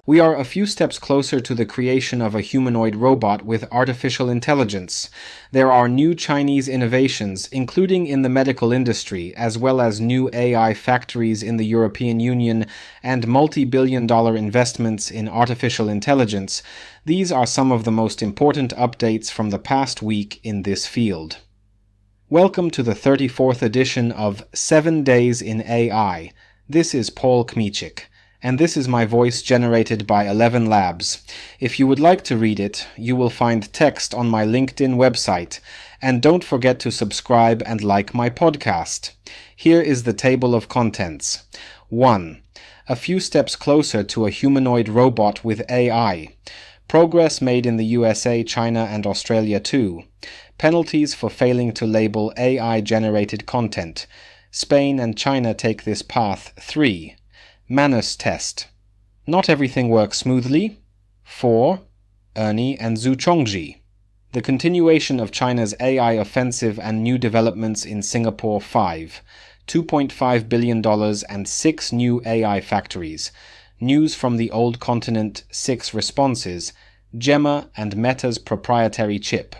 We are a few steps closer to the creation of a humanoid robot with artificial intelligence. There are new Chinese innovations, including in the medical industry, as well as new AI factories in the European Union and multi-billion-dollar investments in artificial intelligence. These are some of the most important updates from the past week in this field. Welcome to the 34th edition of 7 Days in AI. This is Paul Kmichik, and this is my voice generated by 11 Labs. If you would like to read it, you will find text on my LinkedIn website, and don't forget to subscribe and like my podcast. Here is the table of contents. 1. A few steps closer to a humanoid robot with AI. Progress made in the USA, China, and Australia too. Penalties for failing to label AI-generated content. Spain and China take this path. 3. Manus Test. Not everything works smoothly. 4. Ernie and Zuchongzhi. The continuation of China's AI offensive and new developments in Singapore. 5. $2.5 billion and 6 new AI factories. News from the old continent. 6 responses. Gemma and Meta's proprietary chip.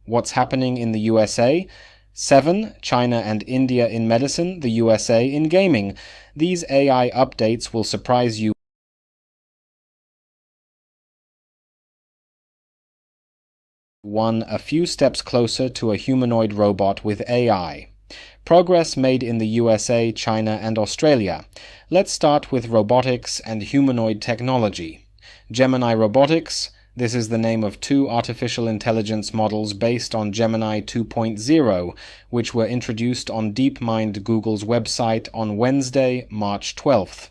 What's happening in the USA? 7. China and India in medicine, the USA in gaming. These AI updates will surprise you. 1. A few steps closer to a humanoid robot with AI. Progress made in the USA, China, and Australia. Let's start with robotics and humanoid technology. Gemini Robotics. This is the name of 2 artificial intelligence models based on Gemini 2.0, which were introduced on DeepMind, Google's website, on Wednesday, March 12th.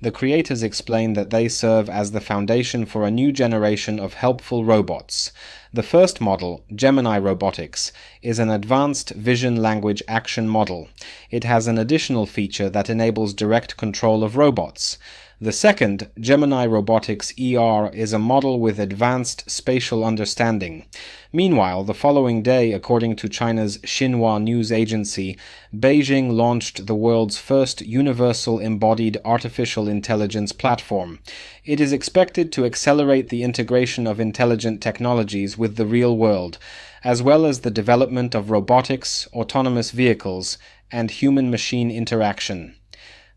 The creators explain that they serve as the foundation for a new generation of helpful robots. The first model, Gemini Robotics, is an advanced vision-language action model. It has an additional feature that enables direct control of robots. The second, Gemini Robotics ER, is a model with advanced spatial understanding. Meanwhile, the following day, according to China's Xinhua news agency, Beijing launched the world's first universal embodied artificial intelligence platform. It is expected to accelerate the integration of intelligent technologies with the real world, as well as the development of robotics, autonomous vehicles, and human-machine interaction.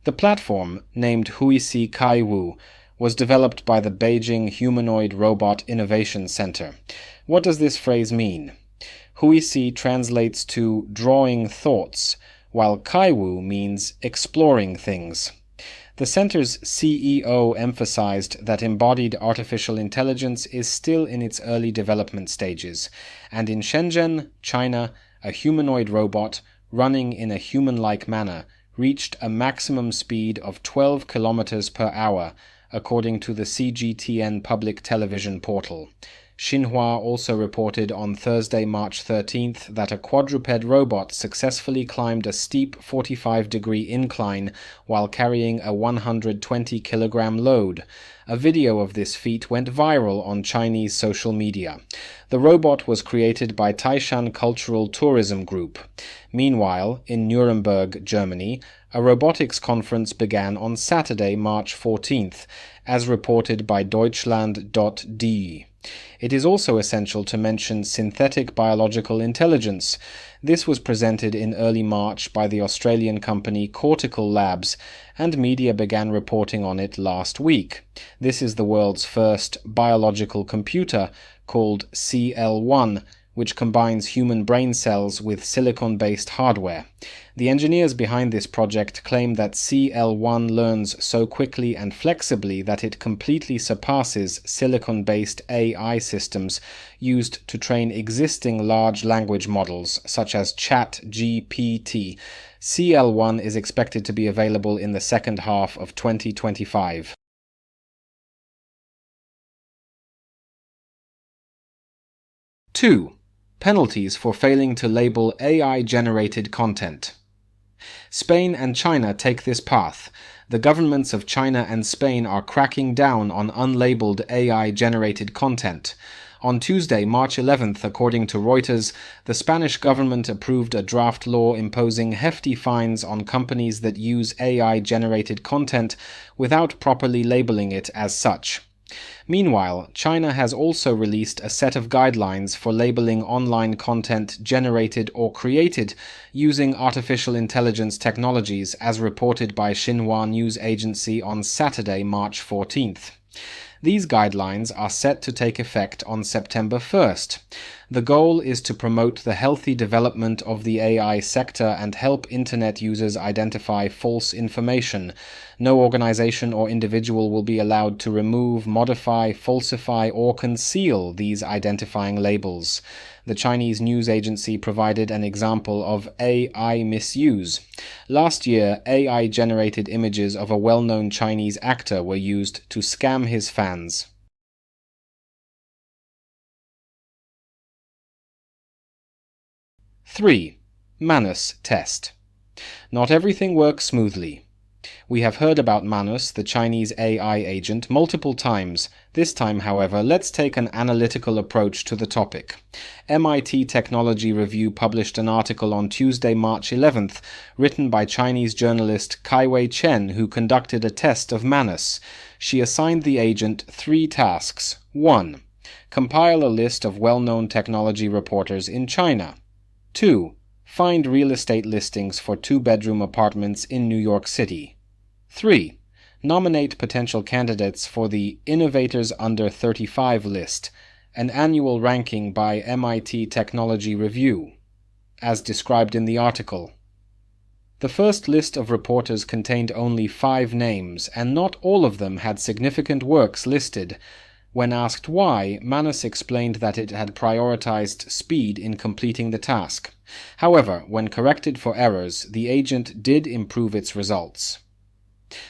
The platform, named Huisi Kaiwu, was developed by the Beijing Humanoid Robot Innovation Center. What does this phrase mean? Huisi translates to drawing thoughts, while Kaiwu means exploring things. The center's CEO emphasized that embodied artificial intelligence is still in its early development stages, and in Shenzhen, China, a humanoid robot running in a human-like manner reached a maximum speed of 12 kilometers per hour, according to the CGTN public television portal. Xinhua also reported on Thursday, March 13th, that a quadruped robot successfully climbed a steep 45-degree incline while carrying a 120-kilogram load. A video of this feat went viral on Chinese social media. The robot was created by Taishan Cultural Tourism Group. Meanwhile, in Nuremberg, Germany, a robotics conference began on Saturday, March 14th, as reported by Deutschland.de. It is also essential to mention synthetic biological intelligence. This was presented in early March by the Australian company Cortical Labs, and media began reporting on it last week. This is the world's first biological computer, called CL1, which combines human brain cells with silicon-based hardware. The engineers behind this project claim that CL1 learns so quickly and flexibly that it completely surpasses silicon-based AI systems used to train existing large language models, such as ChatGPT. CL1 is expected to be available in the second half of 2025. Two. Penalties for failing to label AI-generated content. Spain and China take this path. The governments of China and Spain are cracking down on unlabeled AI-generated content. On Tuesday, March 11th, according to Reuters, the Spanish government approved a draft law imposing hefty fines on companies that use AI-generated content without properly labeling it as such. Meanwhile, China has also released a set of guidelines for labeling online content generated or created using artificial intelligence technologies, as reported by Xinhua News Agency on Saturday, March 14th. These guidelines are set to take effect on September 1st. The goal is to promote the healthy development of the AI sector and help Internet users identify false information. No organization or individual will be allowed to remove, modify, falsify, or conceal these identifying labels. The Chinese news agency provided an example of AI misuse. Last year, AI-generated images of a well-known Chinese actor were used to scam his fans. Three. Manus Test. Not everything works smoothly. We have heard about Manus, the Chinese AI agent, multiple times. This time, however, let's take an analytical approach to the topic. MIT Technology Review published an article on Tuesday, March 11th, written by Chinese journalist Kaiwei Chen, who conducted a test of Manus. She assigned the agent 3 tasks. 1. Compile a list of well-known technology reporters in China. 2. Find real estate listings for 2-bedroom apartments in New York City. 3. Nominate potential candidates for the Innovators Under 35 list, an annual ranking by MIT Technology Review, as described in the article. The first list of reporters contained only 5 names, and not all of them had significant works listed. When asked why, Manus explained that it had prioritized speed in completing the task. However, when corrected for errors, the agent did improve its results.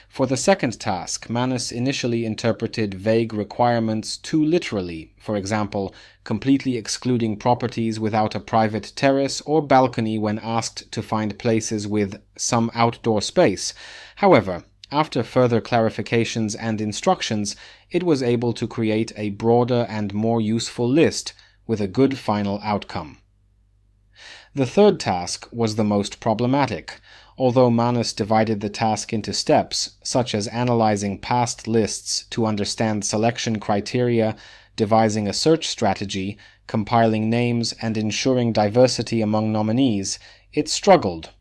For the second task, Manus initially interpreted vague requirements too literally, for example, completely excluding properties without a private terrace or balcony when asked to find places with some outdoor space. However, after further clarifications and instructions, it was able to create a broader and more useful list with a good final outcome. The third task was the most problematic. Although Manus divided the task into steps, such as analyzing past lists to understand selection criteria, devising a search strategy, compiling names, and ensuring diversity among nominees, it struggled.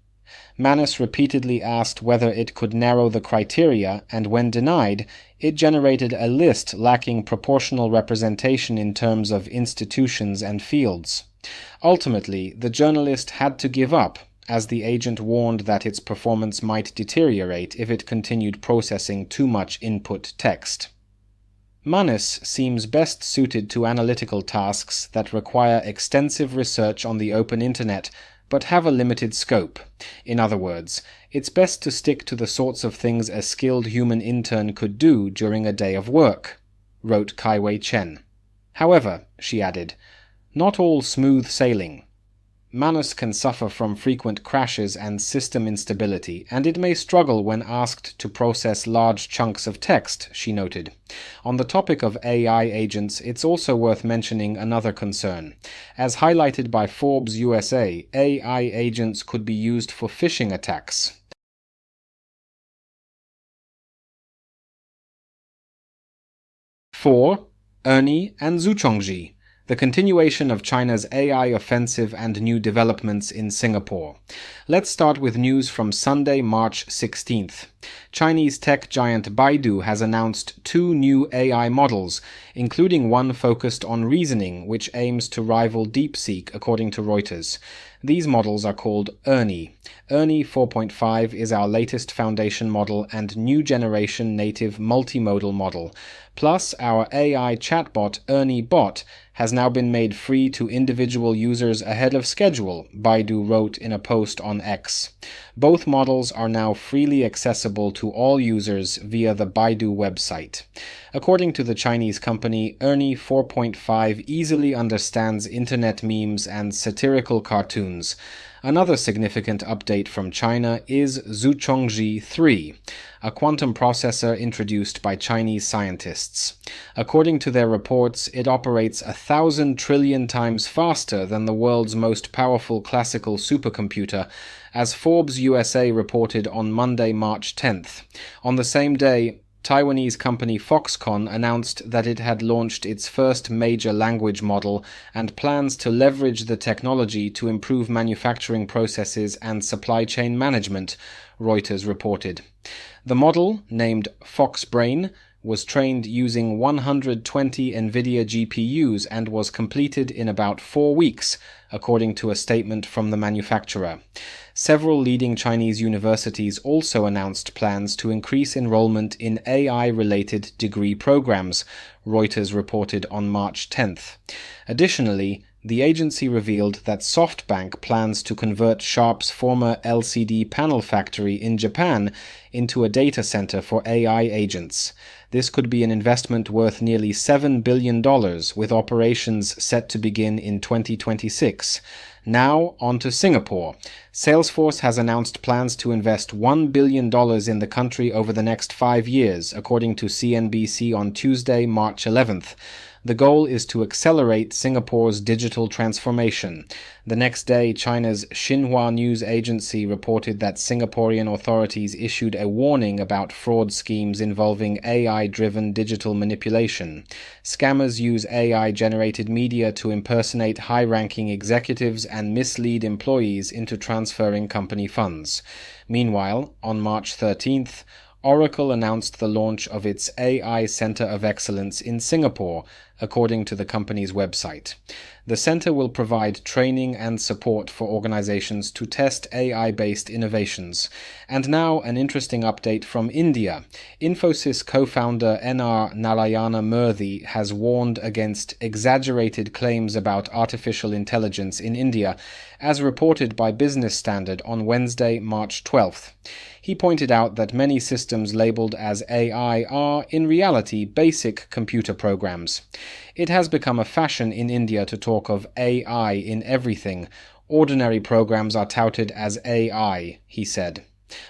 Manus repeatedly asked whether it could narrow the criteria, and when denied, it generated a list lacking proportional representation in terms of institutions and fields. Ultimately, the journalist had to give up, as the agent warned that its performance might deteriorate if it continued processing too much input text. Manus seems best suited to analytical tasks that require extensive research on the open internet, but have a limited scope. In other words, it's best to stick to the sorts of things a skilled human intern could do during a day of work, wrote Kaiwei Chen. However, she added, not all smooth sailing. Manus can suffer from frequent crashes and system instability, and it may struggle when asked to process large chunks of text, she noted. On the topic of AI agents, it's also worth mentioning another concern. As highlighted by Forbes USA, AI agents could be used for phishing attacks. Four. Ernie and Zuchongzhi. The continuation of China's AI offensive and new developments in Singapore. Let's start with news from Sunday, March 16th. Chinese tech giant Baidu has announced 2 new AI models, including one focused on reasoning, which aims to rival DeepSeek, according to Reuters. These models are called Ernie. Ernie 4.5 is our latest foundation model and new generation native multimodal model. Plus, our AI chatbot Ernie Bot has now been made free to individual users ahead of schedule, Baidu wrote in a post on X. Both models are now freely accessible to all users via the Baidu website. According to the Chinese company, Ernie 4.5 easily understands internet memes and satirical cartoons. Another significant update from China is Zuchongzhi 3, a quantum processor introduced by Chinese scientists. According to their reports, it operates 1,000 trillion times faster than the world's most powerful classical supercomputer, as Forbes USA reported on Monday, March 10th. On the same day, Taiwanese company Foxconn announced that it had launched its first major language model and plans to leverage the technology to improve manufacturing processes and supply chain management, Reuters reported. The model, named FoxBrain, was trained using 120 NVIDIA GPUs and was completed in about 4 weeks, according to a statement from the manufacturer. Several leading Chinese universities also announced plans to increase enrollment in AI-related degree programs, Reuters reported on March 10th. Additionally, the agency revealed that SoftBank plans to convert Sharp's former LCD panel factory in Japan into a data center for AI agents. This could be an investment worth nearly $7 billion, with operations set to begin in 2026. Now, on to Singapore. Salesforce has announced plans to invest $1 billion in the country over the next 5 years, according to CNBC on Tuesday, March 11th. The goal is to accelerate Singapore's digital transformation. The next day, China's Xinhua news agency reported that Singaporean authorities issued a warning about fraud schemes involving AI-driven digital manipulation. Scammers use AI-generated media to impersonate high-ranking executives and mislead employees into transferring company funds. Meanwhile, on March 13th, Oracle announced the launch of its AI Center of Excellence in Singapore, according to the company's website. The center will provide training and support for organizations to test AI-based innovations. And now an interesting update from India. Infosys co-founder NR Narayana Murthy has warned against exaggerated claims about artificial intelligence in India, as reported by Business Standard on Wednesday, March 12th. He pointed out that many systems labeled as AI are, in reality, basic computer programs. It has become a fashion in India to talk of AI in everything. Ordinary programs are touted as AI, he said.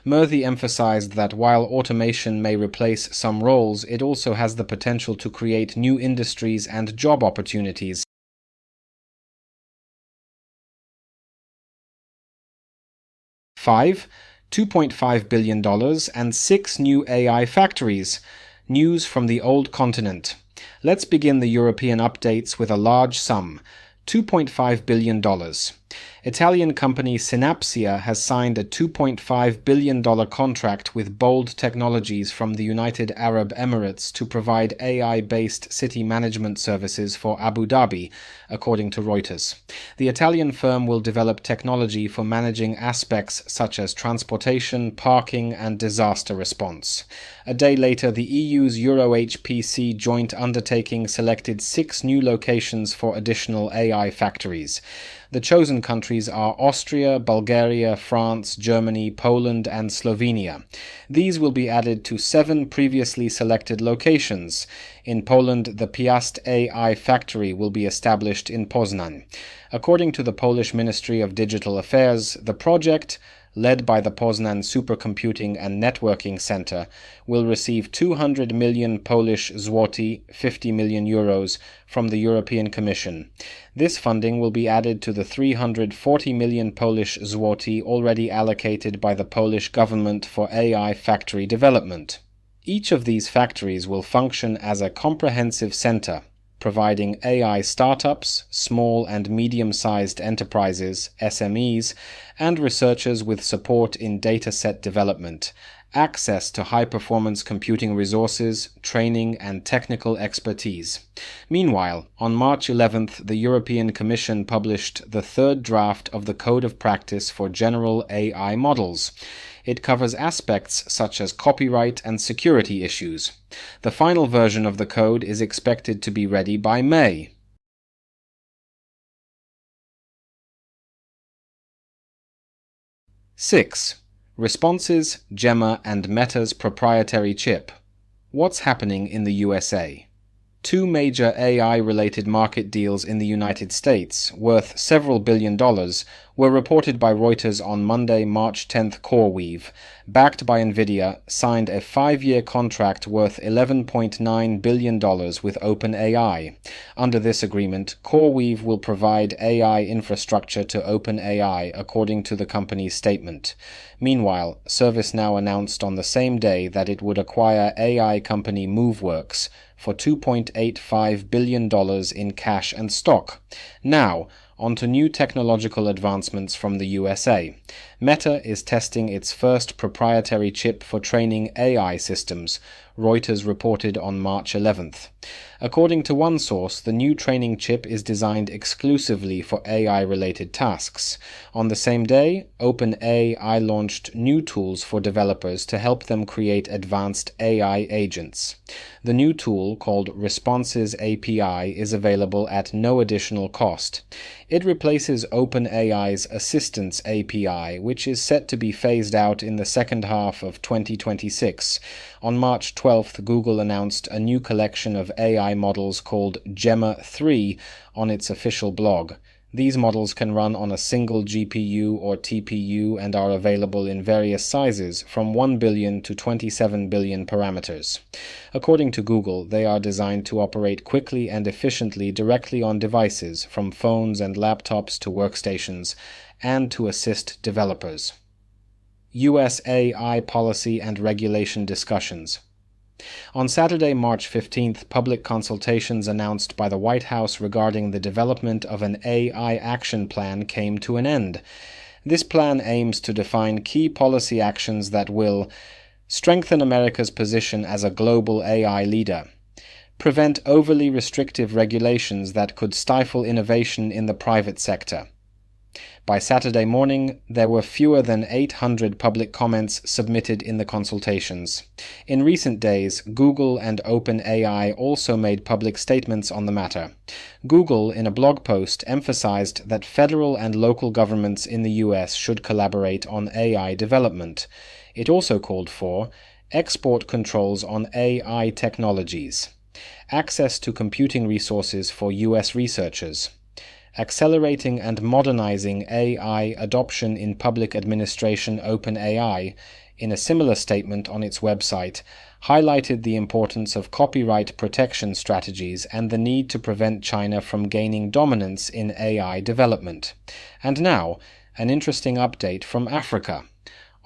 Murthy emphasized that while automation may replace some roles, it also has the potential to create new industries and job opportunities. $2.5 billion and 6 new AI factories. News from the old continent. Let's begin the European updates with a large sum, $2.5 billion. Italian company Synapsia has signed a $2.5 billion contract with Bold Technologies from the United Arab Emirates to provide AI-based city management services for Abu Dhabi, according to Reuters. The Italian firm will develop technology for managing aspects such as transportation, parking, and disaster response. A day later, the EU's Euro-HPC joint undertaking selected 6 new locations for additional AI factories. The chosen countries are Austria, Bulgaria, France, Germany, Poland, and Slovenia. These will be added to 7 previously selected locations. In Poland, the Piast AI factory will be established in Poznań. According to the Polish Ministry of Digital Affairs, the project, led by the Poznań Supercomputing and Networking Center, will receive 200 million Polish zloty, 50 million euros, from the European Commission. This funding will be added to the 340 million Polish zloty already allocated by the Polish government for AI factory development. Each of these factories will function as a comprehensive center, providing AI startups, small and medium-sized enterprises, SMEs, and researchers with support in dataset development, access to high-performance computing resources, training, and technical expertise. Meanwhile, on March 11th, the European Commission published the 3rd draft of the Code of Practice for General AI Models. It covers aspects such as copyright and security issues. The final version of the code is expected to be ready by May. Responses, Gemma and Meta's proprietary chip. What's happening in the USA? 2 major AI-related market deals in the United States, worth several $billion, were reported by Reuters on Monday, March 10th. CoreWeave, backed by Nvidia, signed a 5-year contract worth $11.9 billion with OpenAI. Under this agreement, CoreWeave will provide AI infrastructure to OpenAI, according to the company's statement. Meanwhile, ServiceNow announced on the same day that it would acquire AI company Moveworks for $2.85 billion in cash and stock. Now, on to new technological advancements from the USA. Meta is testing its first proprietary chip for training AI systems, Reuters reported on March 11th. According to one source, the new training chip is designed exclusively for AI-related tasks. On the same day, OpenAI launched new tools for developers to help them create advanced AI agents. The new tool, called Responses API, is available at no additional cost. It replaces OpenAI's Assistance API, which is set to be phased out in the second half of 2026. On March 12th, Google announced a new collection of AI models called Gemma 3 on its official blog. These models can run on a single GPU or TPU and are available in various sizes, from 1 billion to 27 billion parameters. According to Google, they are designed to operate quickly and efficiently directly on devices, from phones and laptops to workstations, and to assist developers. US AI policy and regulation discussions. On Saturday, March 15th, public consultations announced by the White House regarding the development of an AI action plan came to an end. This plan aims to define key policy actions that will strengthen America's position as a global AI leader, prevent overly restrictive regulations that could stifle innovation in the private sector. By Saturday morning, there were fewer than 800 public comments submitted in the consultations. In recent days, Google and OpenAI also made public statements on the matter. Google, in a blog post, emphasized that federal and local governments in the US should collaborate on AI development. It also called for export controls on AI technologies, access to computing resources for US researchers, accelerating and modernizing AI adoption in public administration. OpenAI, in a similar statement on its website, highlighted the importance of copyright protection strategies and the need to prevent China from gaining dominance in AI development. And now, an interesting update from Africa.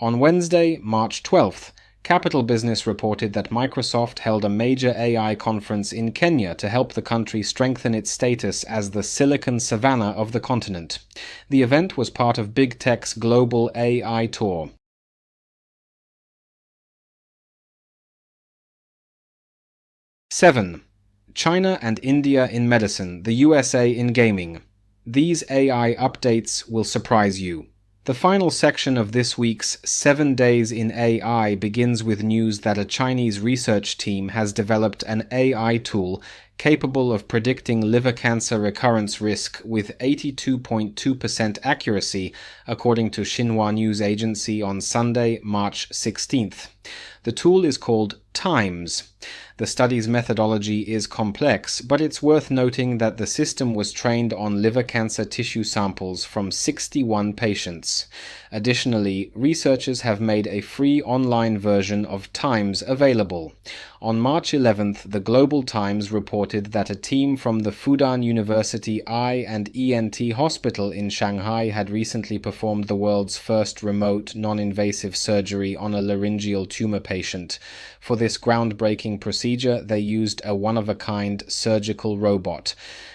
On Wednesday, March 12th, Capital Business reported that Microsoft held a major AI conference in Kenya to help the country strengthen its status as the Silicon Savannah of the continent. The event was part of Big Tech's global AI tour. Seven. China and India in medicine, the USA in gaming. These AI updates will surprise you. The final section of this week's 7 Days in AI begins with news that a Chinese research team has developed an AI tool capable of predicting liver cancer recurrence risk with 82.2% accuracy, according to Xinhua News Agency on Sunday, March 16th. The tool is called TIMES. The study's methodology is complex, but it's worth noting that the system was trained on liver cancer tissue samples from 61 patients. Additionally, researchers have made a free online version of TIMES available. On March 11th, the Global Times reported that a team from the Fudan University Eye and ENT Hospital in Shanghai had recently performed the world's first remote, non-invasive surgery on a laryngeal tumor patient. For this groundbreaking procedure, they used a one-of-a-kind surgical robot.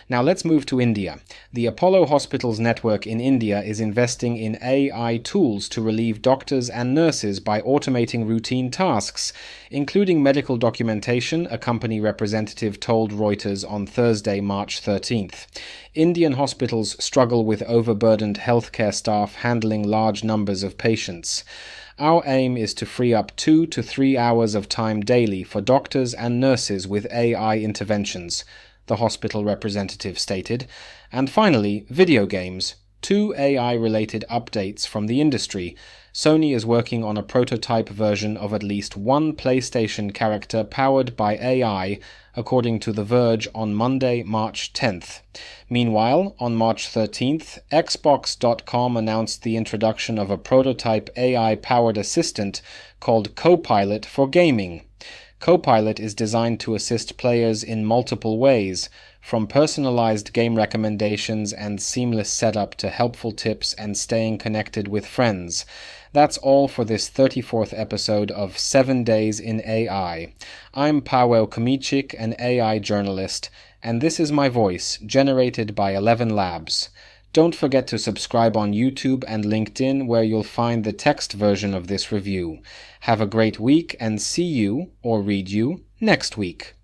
Now let's move to India. The Apollo Hospitals network in India is investing in AI tools to relieve doctors and nurses by automating routine tasks, including medical documentation, a company representative told Reuters on Thursday, March 13th. Indian hospitals struggle with overburdened healthcare staff handling large numbers of patients. Our aim is to free up 2 to 3 hours of time daily for doctors and nurses with AI interventions, the hospital representative stated. And finally, video games. 2 AI-related updates from the industry. Sony is working on a prototype version of at least one PlayStation character powered by AI, according to The Verge on Monday, March 10th. Meanwhile, on March 13th, Xbox.com announced the introduction of a prototype AI-powered assistant called Copilot for gaming. Copilot is designed to assist players in multiple ways, from personalized game recommendations and seamless setup to helpful tips and staying connected with friends. That's all for this 34th episode of 7 Days in AI. I'm Paweł Kamicik, an AI journalist, and this is my voice, generated by 11 Labs. Don't forget to subscribe on YouTube and LinkedIn, where you'll find the text version of this review. Have a great week and see you, or read you, next week.